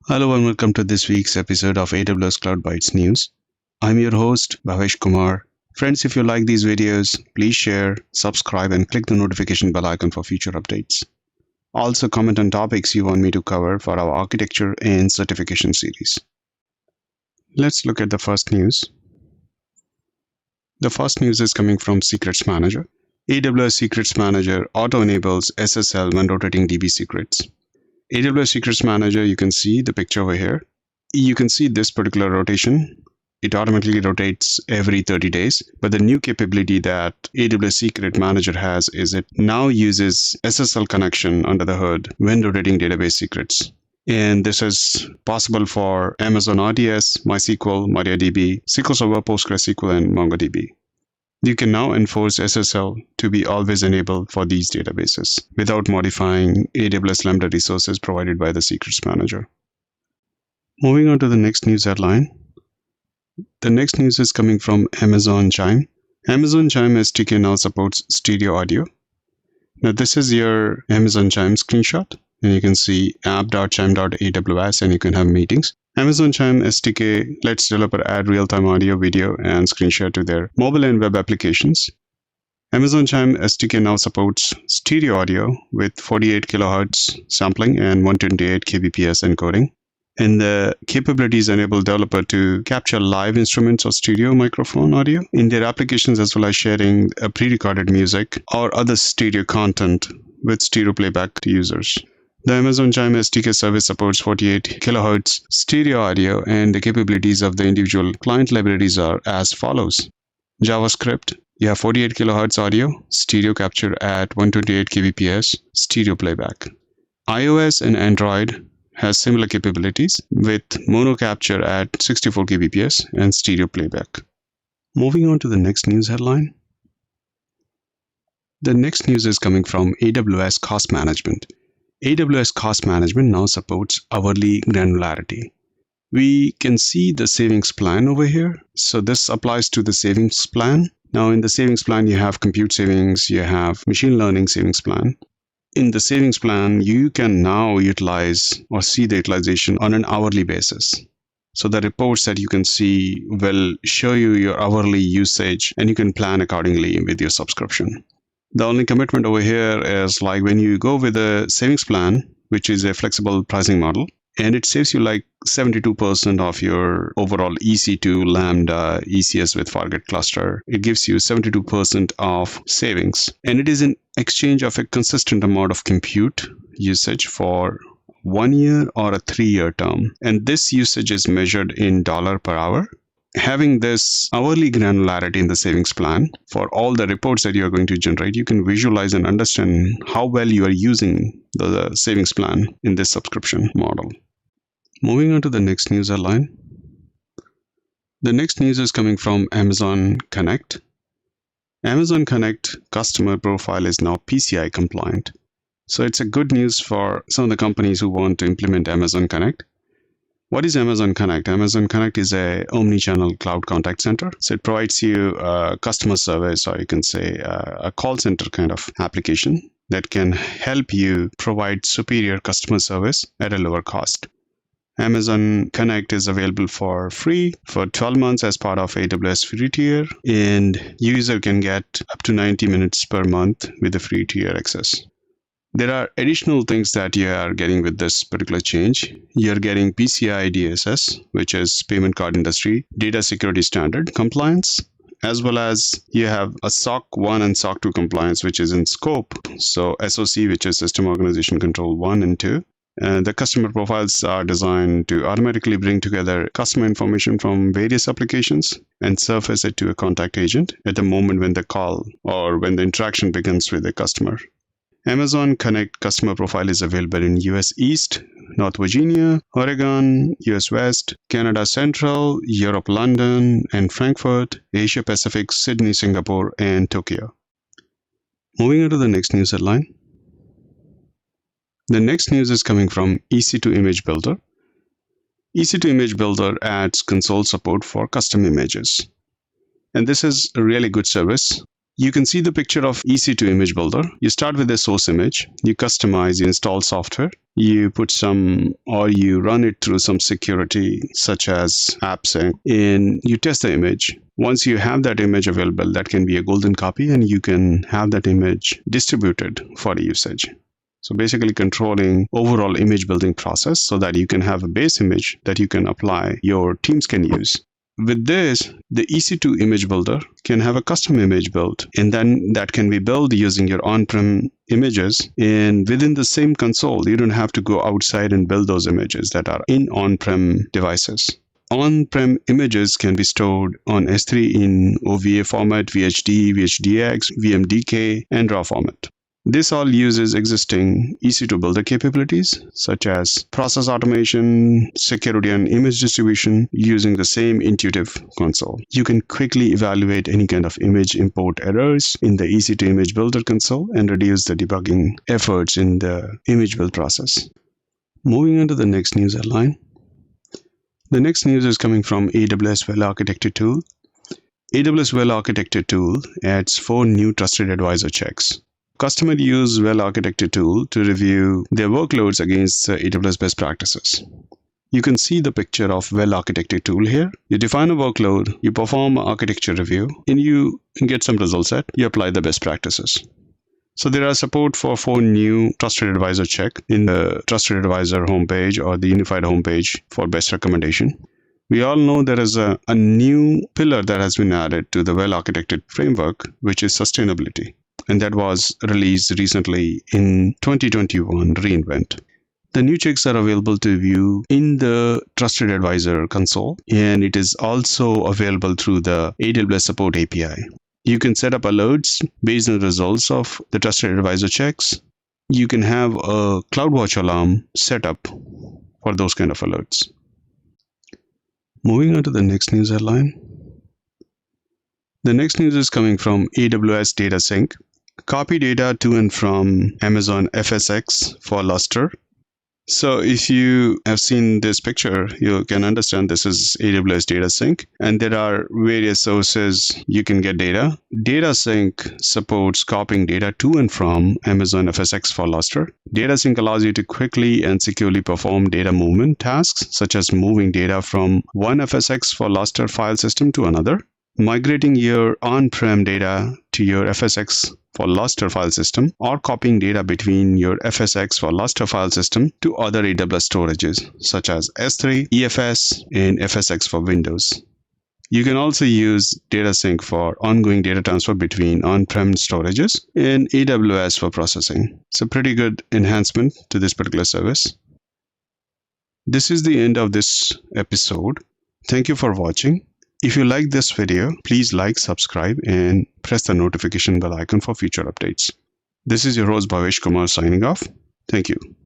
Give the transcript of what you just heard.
Hello and welcome to this week's episode of AWS Cloud Bytes News. I'm your host, Bhavesh Kumar. Friends, if you like these videos, please share, subscribe, and click the notification bell icon for future updates. Also, comment on topics you want me to cover for our architecture and certification series. Let's look at the first news. The first news is coming from Secrets Manager. AWS Secrets Manager auto-enables SSL when rotating DB secrets. AWS Secrets Manager, you can see the picture over here. You can see this particular rotation. It automatically rotates every 30 days. But the new capability that AWS Secret Manager has is it now uses SSL connection under the hood when rotating database secrets. And this is possible for Amazon RDS, MySQL, MariaDB, SQL Server, PostgreSQL, and MongoDB. You can now enforce SSL to be always enabled for these databases without modifying AWS Lambda resources provided by the Secrets Manager. Moving on to the next news headline. The next news is coming from Amazon Chime. Amazon Chime SDK now supports stereo audio. Now this is your Amazon Chime screenshot. And you can see app.chime.aws and you can have meetings. Amazon Chime SDK lets developer add real-time audio, video, and screen share to their mobile and web applications. Amazon Chime SDK now supports stereo audio with 48 kHz sampling and 128 kbps encoding. And the capabilities enable developer to capture live instruments or stereo microphone audio in their applications, as well as sharing pre-recorded music or other stereo content with stereo playback to users. The Amazon Chime SDK service supports 48 kHz stereo audio, and the capabilities of the individual client libraries are as follows. JavaScript, you have 48 kHz audio, stereo capture at 128 kbps, stereo playback. iOS and Android has similar capabilities with mono capture at 64 kbps and stereo playback. Moving on to the next news headline. The next news is coming from AWS Cost Management. AWS Cost Management now supports hourly granularity. We can see the savings plan over here. So this applies to the savings plan. Now in the savings plan, you have compute savings, you have machine learning savings plan. In the savings plan, you can now utilize or see the utilization on an hourly basis. So the reports that you can see will show you your hourly usage, and you can plan accordingly with your subscription. The only commitment over here is like when you go with a savings plan, which is a flexible pricing model, and it saves you like 72% of your overall EC2 Lambda ECS with Fargate cluster. It gives you 72% of savings, and it is in exchange of a consistent amount of compute usage for 1 year or a 3-year term. And this usage is measured in dollar per hour. Having this hourly granularity in the savings plan for all the reports that you're going to generate, you can visualize and understand how well you are using the savings plan in this subscription model. Moving on to the next news headline. The next news is coming from Amazon Connect. Amazon Connect customer profile is now PCI compliant. So it's a good news for some of the companies who want to implement Amazon Connect. What is Amazon Connect? Amazon Connect is a omni-channel cloud contact center. So it provides you a customer service, or you can say a call center kind of application that can help you provide superior customer service at a lower cost. Amazon Connect is available for free for 12 months as part of AWS free tier, and user can get up to 90 minutes per month with the free tier access. There are additional things that you are getting with this particular change. You're getting PCI DSS, which is Payment Card Industry Data Security Standard compliance, as well as you have a SOC 1 and SOC 2 compliance, which is in scope. So SOC, which is System Organization Control 1 and 2. The customer profiles are designed to automatically bring together customer information from various applications and surface it to a contact agent at the moment when the call or when the interaction begins with the customer. Amazon Connect customer profile is available in US East, North Virginia, Oregon, US West, Canada Central, Europe London, and Frankfurt, Asia Pacific, Sydney, Singapore, and Tokyo. Moving on to the next news headline. The next news is coming from EC2 Image Builder. EC2 Image Builder adds console support for custom images. And this is a really good service. You can see the picture of EC2 Image Builder. You start with a source image, you customize, you install software, you put some, or you run it through some security such as AppSync, and you test the image. Once you have that image available, that can be a golden copy, and you can have that image distributed for usage. So basically controlling overall image building process so that you can have a base image that you can apply, your teams can use. With this, the EC2 Image Builder can have a custom image built, and then that can be built using your on-prem images. And within the same console, you don't have to go outside and build those images that are in on-prem devices. On-prem images can be stored on S3 in OVA format, VHD, VHDX, VMDK, and RAW format. This all uses existing EC2 Builder capabilities, such as process automation, security, and image distribution using the same intuitive console. You can quickly evaluate any kind of image import errors in the EC2 Image Builder console and reduce the debugging efforts in the image build process. Moving on to the next news headline. The next news is coming from AWS Well-Architected Tool. AWS Well-Architected Tool adds 4 new trusted advisor checks. Customers use Well-Architected Tool to review their workloads against AWS best practices. You can see the picture of Well-Architected Tool here. You define a workload, you perform an architecture review, and you get some results set. You apply the best practices. So there are support for 4 new Trusted Advisor check in the Trusted Advisor homepage or the unified homepage for best recommendation. We all know there is a new pillar that has been added to the Well-Architected framework, which is sustainability. And that was released recently in 2021 reInvent. The new checks are available to view in the Trusted Advisor console, and it is also available through the AWS Support API. You can set up alerts based on the results of the Trusted Advisor checks. You can have a CloudWatch alarm set up for those kind of alerts. Moving on to the next news headline. The next news is coming from AWS Datasync. Copy data to and from Amazon FSx for Lustre. So if you have seen this picture, you can understand this is AWS Datasync, and there are various sources you can get data. Datasync supports copying data to and from Amazon FSx for Lustre. Datasync allows you to quickly and securely perform data movement tasks, such as moving data from one FSx for Lustre file system to another, migrating your on-prem data to your FSx for Lustre file system, or copying data between your FSx for Lustre file system to other AWS storages such as S3, EFS, and FSx for Windows. You can also use Datasync for ongoing data transfer between on-prem storages and AWS for processing. It's a pretty good enhancement to this particular service. This is the end of this episode. Thank you for watching. If you like this video, please like, subscribe, and press the notification bell icon for future updates. This is your host Bhavesh Kumar signing off. Thank you.